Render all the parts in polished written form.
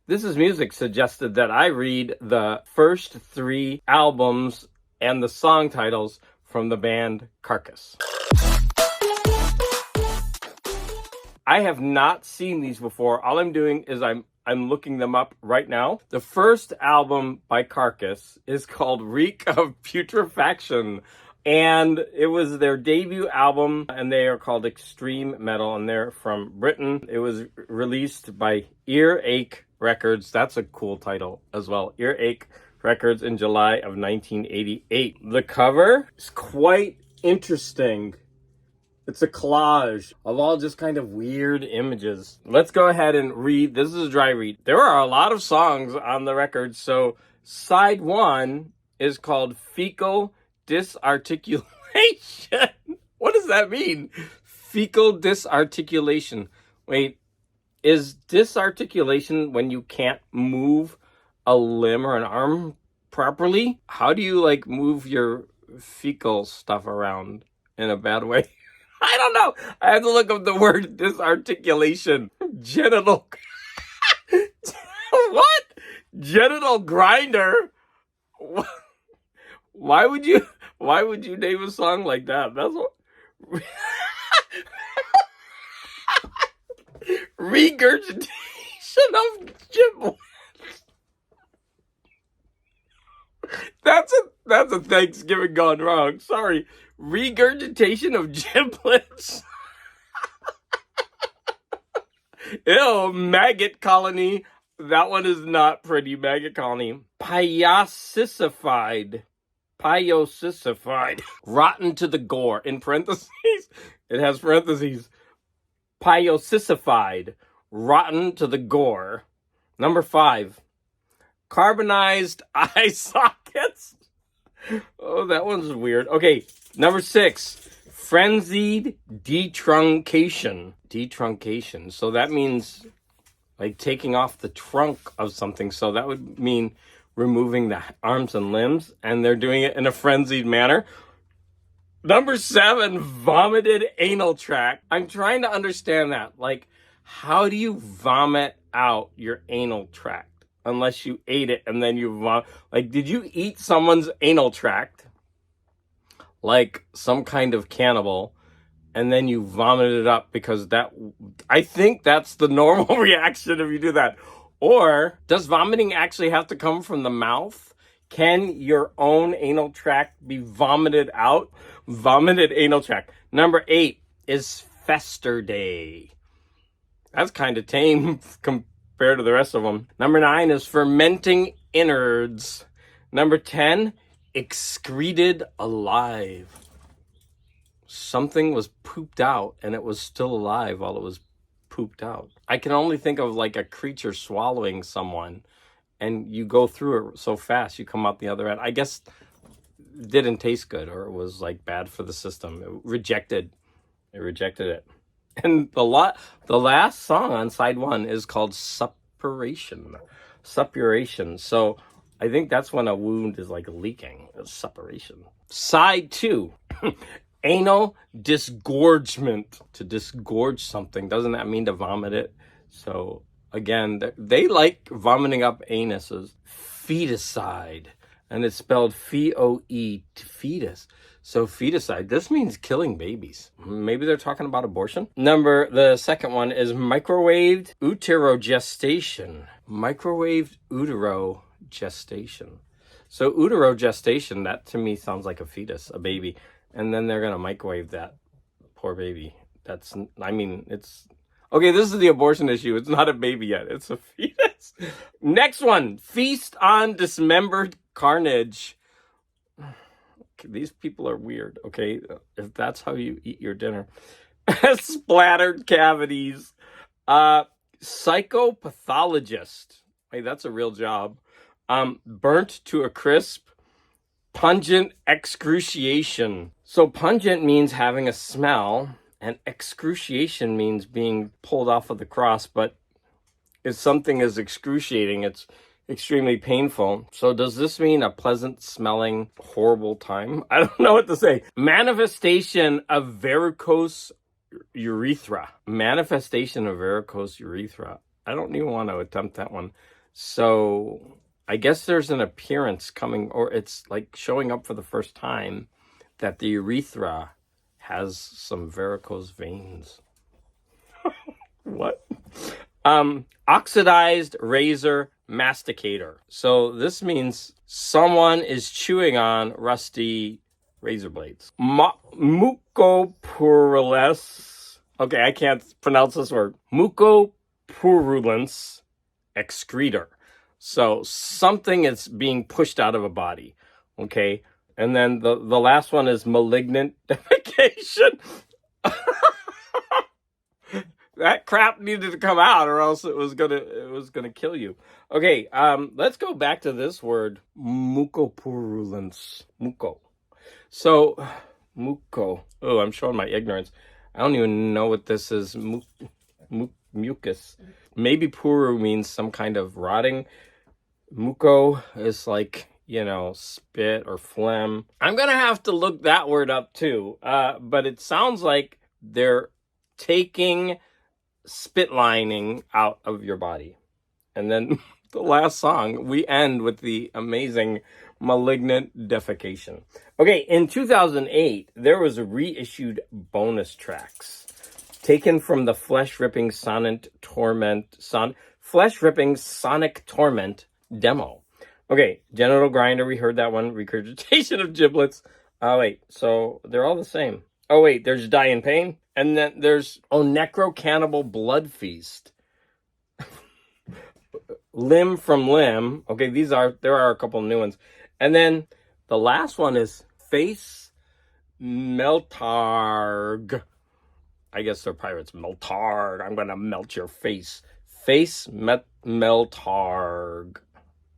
This Is Music suggested that I read the first 3 albums and the song titles from the band Carcass. I have not seen these before. All I'm doing is I'm looking them up right now. The first album by Carcass is called Reek of Putrefaction. And it was their debut album, and they are called Extreme Metal, and they're from Britain. It was released by Earache Records. That's a cool title as well. Earache Records in July of 1988. The cover is quite interesting. It's a collage of all just kind of weird images. Let's go ahead and read. This is a dry read. There are a lot of songs on the record. So side 1 is called Fecal Disarticulation. What does that mean? Fecal disarticulation. Wait, is disarticulation when you can't move a limb or an arm properly? How do you like move your fecal stuff around in a bad way? I don't know. I have to look up the word disarticulation. Genital. What? Genital grinder? Why would you name a song like that? That's what. Regurgitation of giblets. That's a Thanksgiving gone wrong. Sorry. Regurgitation of giblets. Ew, maggot colony. That one is not pretty. Maggot colony. Piosicified. Rotten to the gore. In parentheses. It has parentheses. Piosicified. Rotten to the gore. Number 5. Carbonized eye sockets. Oh, that one's weird. Okay, number 6. Frenzied detruncation. Detruncation. So that means like taking off the trunk of something. So that would mean removing the arms and limbs. And they're doing it in a frenzied manner. Number 7. Vomited anal tract. I'm trying to understand that. Like, how do you vomit out your anal tract? Unless you ate it and then you vomit. Like, did you eat someone's anal tract? Like some kind of cannibal. And then you vomited it up because I think that's the normal reaction if you do that. Or does vomiting actually have to come from the mouth? Can your own anal tract be vomited out? Vomited anal tract. Number 8 is Fester Day. That's kind of tame compared to the rest of them. Number 9 is fermenting innards. Number 10, excreted alive. Something was pooped out and it was still alive while it was pooped out. I can only think of like a creature swallowing someone and you go through it so fast you come out the other end. I guess it didn't taste good or it was like bad for the system. It rejected it. And the last song on side 1 is called Suppuration. So I think that's when a wound is like leaking. It's suppuration. Side 2, anal disgorgement. To disgorge something, doesn't that mean to vomit it? So again, they like vomiting up anuses. Feticide. And it's spelled F-O-E, fetus. So feticide, this means killing babies. Maybe they're talking about abortion. The second one is microwaved uterogestation. Microwaved uterogestation. So uterogestation, that to me sounds like a fetus, a baby. And then they're going to microwave that poor baby. It's... Okay, this is the abortion issue. It's not a baby yet. It's a fetus. Next one, feast on dismembered carnage. These people are weird, okay? If that's how you eat your dinner. Splattered cavities. Psychopathologist. Hey, that's a real job. Burnt to a crisp. Pungent excruciation. So pungent means having a smell, and excruciation means being pulled off of the cross. But if something is excruciating, it's extremely painful. So does this mean a pleasant smelling horrible time? I don't know what to say. Manifestation of varicose urethra. Manifestation of varicose urethra. I don't even want to attempt that one. So I guess there's an appearance coming, or it's like showing up for the first time, that the urethra has some varicose veins. What? Oxidized razor masticator. So this means someone is chewing on rusty razor blades. Mucopurulence. Okay, I can't pronounce this word. Mucopurulence excretor. So something is being pushed out of a body. Okay. And then the last one is malignant defecation. That crap needed to come out, or else it was gonna kill you. Okay, let's go back to this word, mucopurulence. Muco. So, muco. Oh, I'm showing my ignorance. I don't even know what this is. Mucus. Maybe puru means some kind of rotting. Muco is like, spit or phlegm. I'm gonna have to look that word up too. But it sounds like they're taking spit lining out of your body. And then the last song, we end with the amazing malignant defecation. Okay, in 2008, there was a reissued bonus tracks taken from the flesh-ripping Sonic Torment demo. Okay, Genital Grinder, we heard that one. Regurgitation of Giblets. Oh, wait, so they're all the same. Oh, wait, there's Die in Pain. And then there's, Necro Cannibal Blood Feast. Limb from Limb. Okay, there are a couple new ones. And then the last one is Face Meltarg. I guess they're pirates. Meltarg. I'm going to melt your face. Face Meltarg.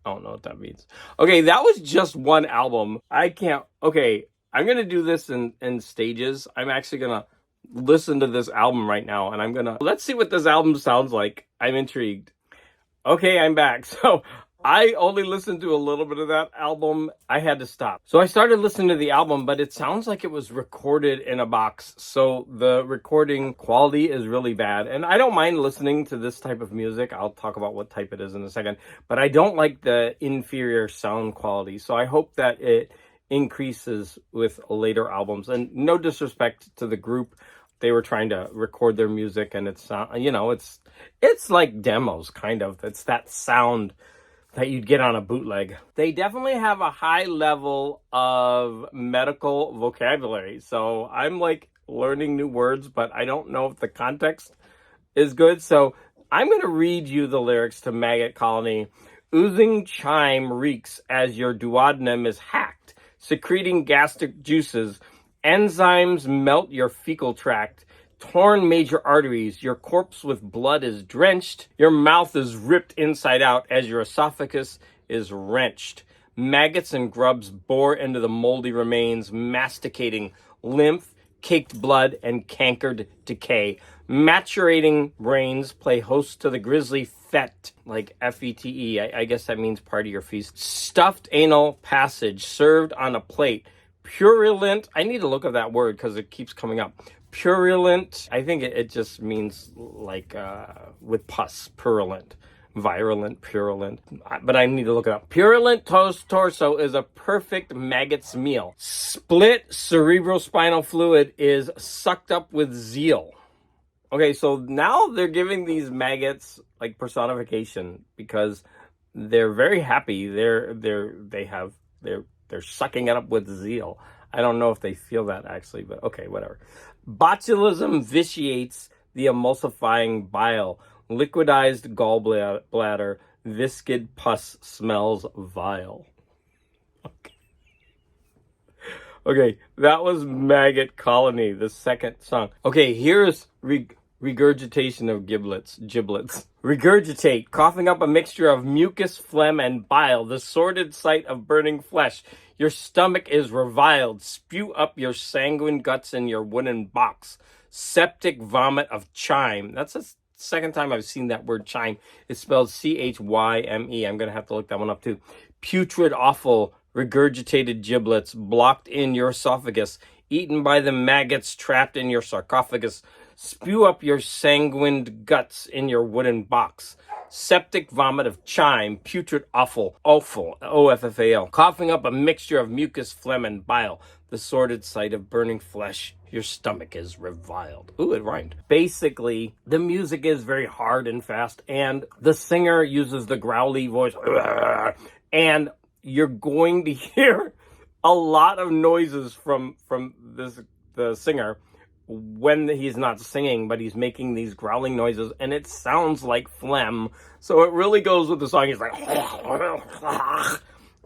I don't know what that means. Okay, that was just one album. Okay, I'm going to do this in stages. I'm actually going to listen to this album right now, and let's see what this album sounds like. I'm intrigued. Okay, I'm back. So I only listened to a little bit of that album. I had to stop. So I started listening to the album, but it sounds like it was recorded in a box. So the recording quality is really bad. And I don't mind listening to this type of music. I'll talk about what type it is in a second. But I don't like the inferior sound quality. So I hope that it increases with later albums. And no disrespect to the group. They were trying to record their music, and it's like demos, kind of. It's that sound that you'd get on a bootleg. They definitely have a high level of medical vocabulary. So I'm like learning new words, but I don't know if the context is good. So I'm going to read you the lyrics to Maggot Colony. Oozing chime reeks as your duodenum is hacked, secreting gastric juices. Enzymes melt your fecal tract. Torn major arteries. Your corpse with blood is drenched. Your mouth is ripped inside out as your esophagus is wrenched. Maggots and grubs bore into the moldy remains, masticating lymph, caked blood, and cankered decay. Maturating brains play host to the grisly fete, like F-E-T-E. I guess that means part of your feast. Stuffed anal passage served on a plate. Purulent, I need to look up that word because it keeps coming up. Purulent, I think it just means like with pus, purulent. Virulent, purulent, but I need to look it up. Purulent torso is a perfect maggot's meal. Split cerebrospinal fluid is sucked up with zeal. Okay, so now they're giving these maggots like personification because they're very happy. They're sucking it up with zeal. I don't know if they feel that actually, but okay, whatever. Botulism vitiates the emulsifying bile. Liquidized gallbladder, viscid pus smells vile. Okay, that was Maggot Colony, the second song. Okay, here's regurgitation of giblets. Regurgitate, coughing up a mixture of mucus, phlegm, and bile, the sordid sight of burning flesh. Your stomach is reviled. Spew up your sanguine guts in your wooden box. Septic vomit of chime. That's the second time I've seen that word chime. It's spelled C-H-Y-M-E. I'm going to have to look that one up too. Putrid offal, regurgitated giblets, blocked in your esophagus, eaten by the maggots trapped in your sarcophagus. Spew up your sanguined guts in your wooden box. Septic vomit of chime, putrid offal, OFFAL. Coughing up a mixture of mucus, phlegm, and bile. The sordid sight of burning flesh. Your stomach is reviled. Ooh, it rhymed. Basically, the music is very hard and fast, and the singer uses the growly voice. And you're going to hear a lot of noises from the singer when he's not singing, but he's making these growling noises, and it sounds like phlegm. So it really goes with the song. He's like,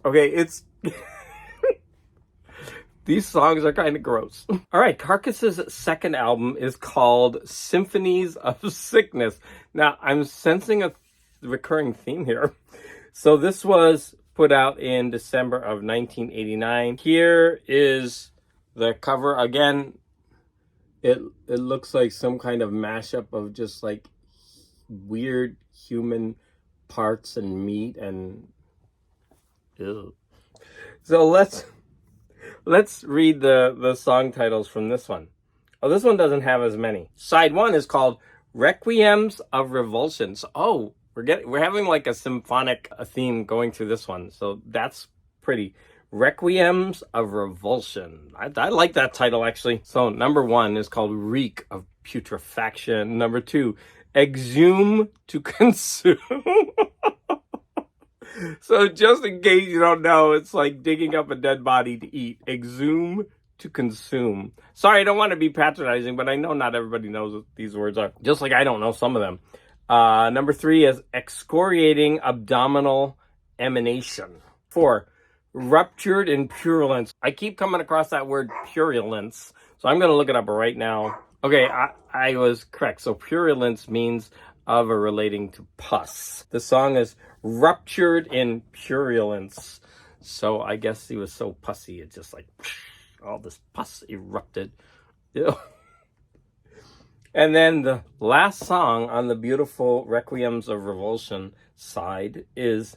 okay, it's these songs are kind of gross. All right, Carcass's second album is called Symphonies of Sickness. Now, I'm sensing a recurring theme here. So this was put out in December of 1989. Here is the cover. Again, it looks like some kind of mashup of just like weird human parts and meat and ew. So let's read the song titles from this one. Oh, this one doesn't have as many. Side 1 is called Requiems of Revulsion. So, oh, we're having like a symphonic theme going through this one. So that's pretty. Requiems of Revulsion. I like that title, actually. So number 1 is called Reek of Putrefaction. Number 2, Exhume to Consume. So just in case you don't know, it's like digging up a dead body to eat. Exhume to consume. Sorry, I don't want to be patronizing, but I know not everybody knows what these words are. Just like I don't know some of them. Number 3 is excoriating abdominal emanation. 4, ruptured in purulence. I keep coming across that word purulence, so I'm going to look it up right now. Okay, I was correct. So purulence means of or relating to pus. The song is ruptured in purulence. So I guess he was so pussy, it's just like all this pus erupted. Ew. And then the last song on the beautiful Requiems of Revulsion side is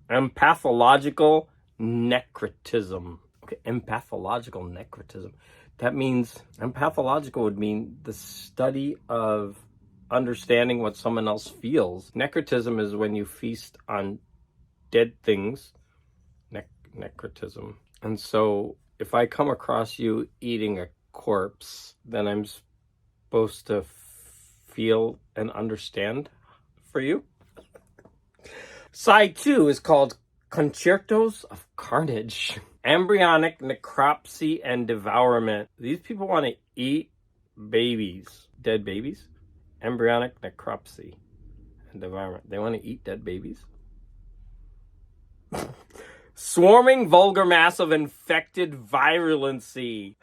Empathological Necrotism. Okay, empathological necrotism. That means, empathological would mean the study of understanding what someone else feels. Necrotism is when you feast on dead things. Necrotism. And so if I come across you eating a corpse, then I'm supposed to feel and understand for you. Side 2 is called Concertos of Carnage. Embryonic necropsy and devourment. These people want to eat babies. Dead babies? Embryonic necropsy and devourment. They want to eat dead babies? Swarming vulgar mass of infected virulency.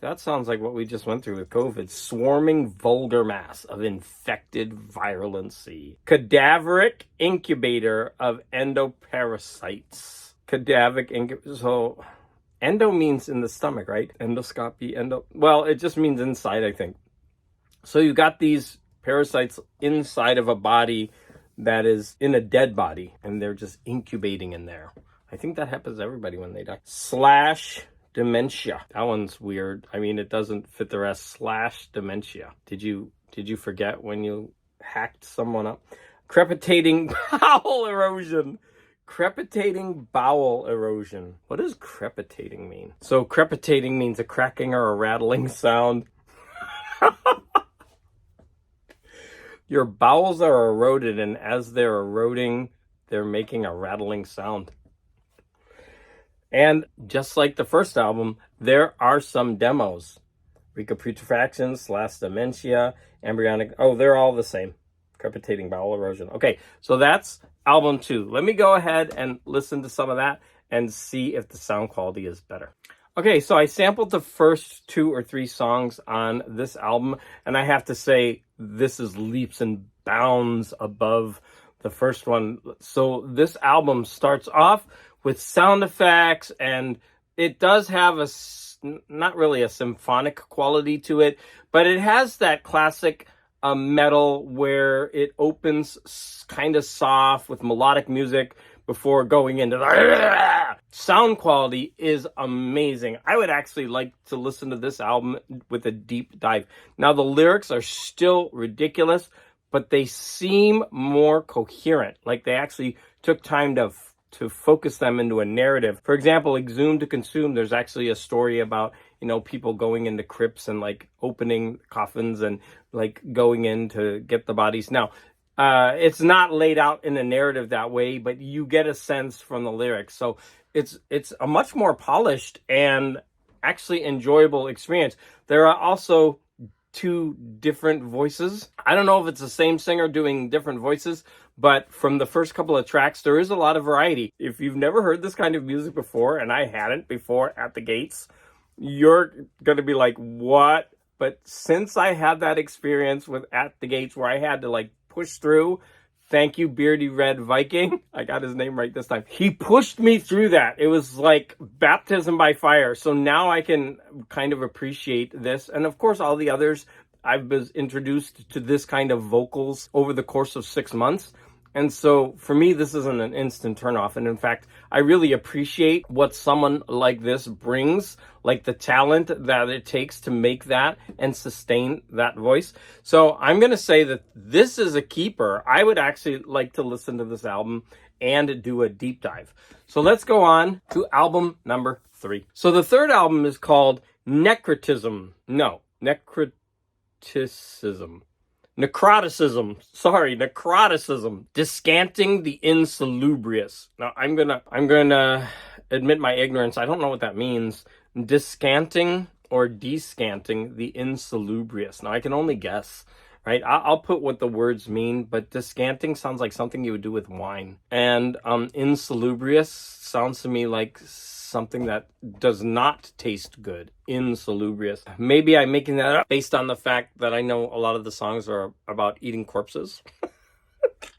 That sounds like what we just went through with COVID. Swarming vulgar mass of infected virulency. Cadaveric incubator of endoparasites. Cadaveric incubator. So, endo means in the stomach, right? Endoscopy, endo. Well, it just means inside, I think. So you got these parasites inside of a body that is in a dead body, and they're just incubating in there. I think that happens to everybody when they die. Slash dementia. That one's weird. I mean, it doesn't fit the rest. Slash dementia. Did you forget when you hacked someone up? Crepitating bowel erosion. Crepitating bowel erosion. What does crepitating mean? So crepitating means a cracking or a rattling sound. Your bowels are eroded, and as they're eroding, they're making a rattling sound. And just like the first album, there are some demos. Recapitulation, slash dementia, embryonic. Oh, they're all the same. Crepitating bowel erosion. Okay, so that's album 2. Let me go ahead and listen to some of that and see if the sound quality is better. Okay, so I sampled the first 2 or 3 songs on this album, and I have to say, this is leaps and bounds above the first one. So this album starts off with sound effects, and it does have not really a symphonic quality to it, but it has that classic metal where it opens kind of soft with melodic music before going into the sound quality is amazing. I would actually like to listen to this album with a deep dive. Now, the lyrics are still ridiculous, but they seem more coherent. Like they actually took time to focus them into a narrative. For example, Exhumed to Consume, there's actually a story about, people going into crypts and like opening coffins and like going in to get the bodies. Now, it's not laid out in a narrative that way, but you get a sense from the lyrics. So it's a much more polished and actually enjoyable experience. There are also 2 different voices. I don't know if it's the same singer doing different voices, but from the first couple of tracks, there is a lot of variety. If you've never heard this kind of music before, and I hadn't before at the Gates, you're going to be like, what? But since I had that experience with At the Gates where I had to like push through, thank you, Beardy Red Viking. I got his name right this time. He pushed me through that. It was like baptism by fire. So now I can kind of appreciate this. And of course, all the others, I've been introduced to this kind of vocals over the course of 6 months. And so for me, this isn't an instant turnoff. And in fact, I really appreciate what someone like this brings, like the talent that it takes to make that and sustain that voice. So I'm going to say that this is a keeper. I would actually like to listen to this album and do a deep dive. So let's go on to album number 3. So the third album is called Necroticism. Necroticism. Descanting the Insalubrious. Now, I'm gonna admit my ignorance. I don't know what that means. Descanting or descanting the Insalubrious. Now, I can only guess, right? I'll put what the words mean, but descanting sounds like something you would do with wine. And insalubrious sounds to me like something that does not taste good. Insalubrious. Maybe I'm making that up based on the fact that I know a lot of the songs are about eating corpses.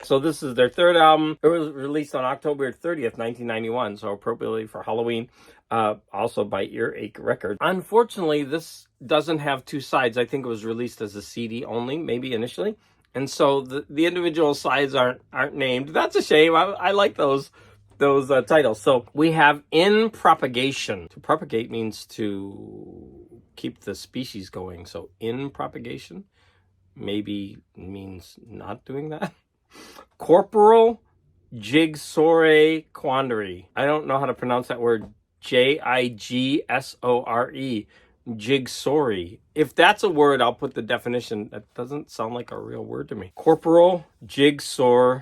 So this is their third album. It was released on October 30th, 1991, so appropriately for Halloween, also by Earache Records. Unfortunately, this doesn't have 2 sides. I think it was released as a CD only, maybe initially. And so the individual sides aren't named. That's a shame. I like those titles. So we have In Propagation. To propagate means to keep the species going. So in propagation maybe means not doing that. Corporal Jigsaw Quandary. I don't know how to pronounce that word. Jigsore. Jigsaw. If that's a word, I'll put the definition. That doesn't sound like a real word to me. Corporal Jigsaw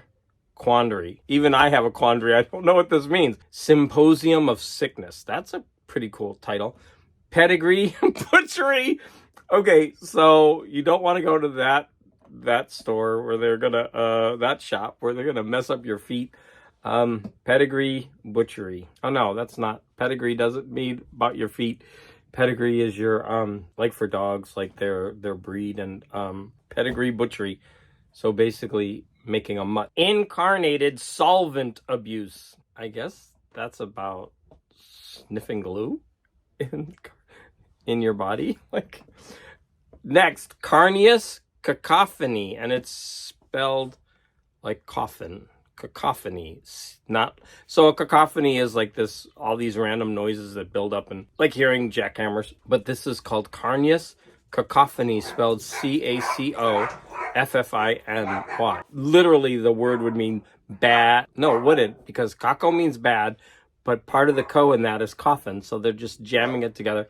Quandary. Even I have a quandary. I don't know what this means. Symposium of Sickness. That's a pretty cool title. Pedigree Butchery. Okay, so you don't want to go to that store where they're gonna that shop where they're gonna mess up your feet. Pedigree Butchery. Oh no, that's not. Pedigree doesn't mean about your feet. Pedigree is your like for dogs, like their breed, and pedigree butchery. So basically making a mutt. Incarnated solvent abuse. I guess that's about sniffing glue in your body. Like next, Carnious Cacophony, and it's spelled like coffin. Cacophony. Not so a cacophony is like this, all these random noises that build up, and like hearing jackhammers, but this is called Carnious Cacophony, spelled Caffiny. Literally the word would mean bad. No, it wouldn't, because caco means bad, but part of the co in that is coffin, so they're just jamming it together.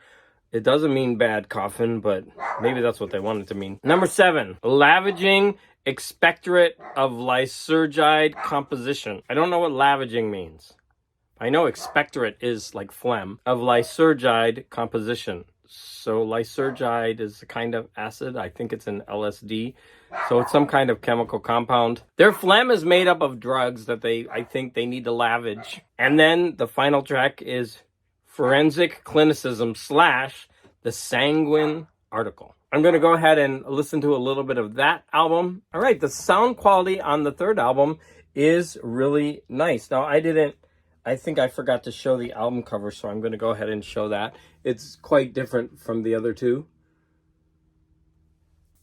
It doesn't mean bad coffin, but maybe that's what they wanted to mean. Number 7, lavaging expectorate of lysergide composition. I don't know what lavaging means. I know expectorate is like phlegm, of lysergide composition. So lysergide is a kind of acid. I think it's an LSD. So it's some kind of chemical compound. Their phlegm is made up of drugs that I think they need to lavage. And then the final track is Forensic Clinicism / The Sanguine Article. I'm going to go ahead and listen to a little bit of that album. All right, the sound quality on the third album is really nice. Now, I think I forgot to show the album cover, so I'm going to go ahead and show that. It's quite different from the other two.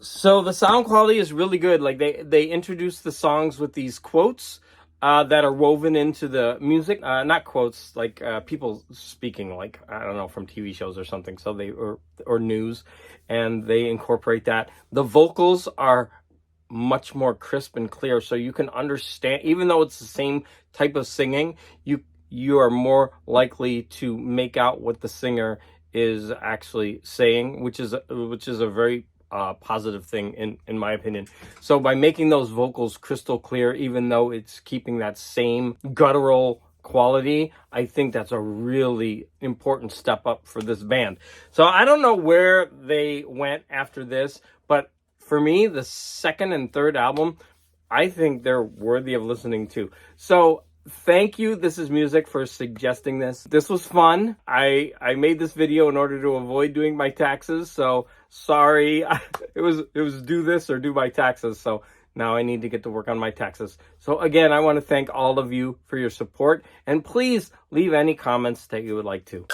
So the sound quality is really good. Like they introduce the songs with these quotes that are woven into the music. Not quotes, like people speaking, like I don't know, from TV shows or something. So they or news, and they incorporate that. The vocals are much more crisp and clear, so you can understand. Even though it's the same type of singing, you are more likely to make out what the singer is actually saying, which is a very positive thing in my opinion. So by making those vocals crystal clear, even though it's keeping that same guttural quality, I think that's a really important step up for this band. So I don't know where they went after this, but for me, the second and third album, I think they're worthy of listening to. So thank you, This Is Music, for suggesting this. This was fun. I made this video in order to avoid doing my taxes, so sorry. It was do this or do my taxes, so now I need to get to work on my taxes. So again, I want to thank all of you for your support, and please leave any comments that you would like to.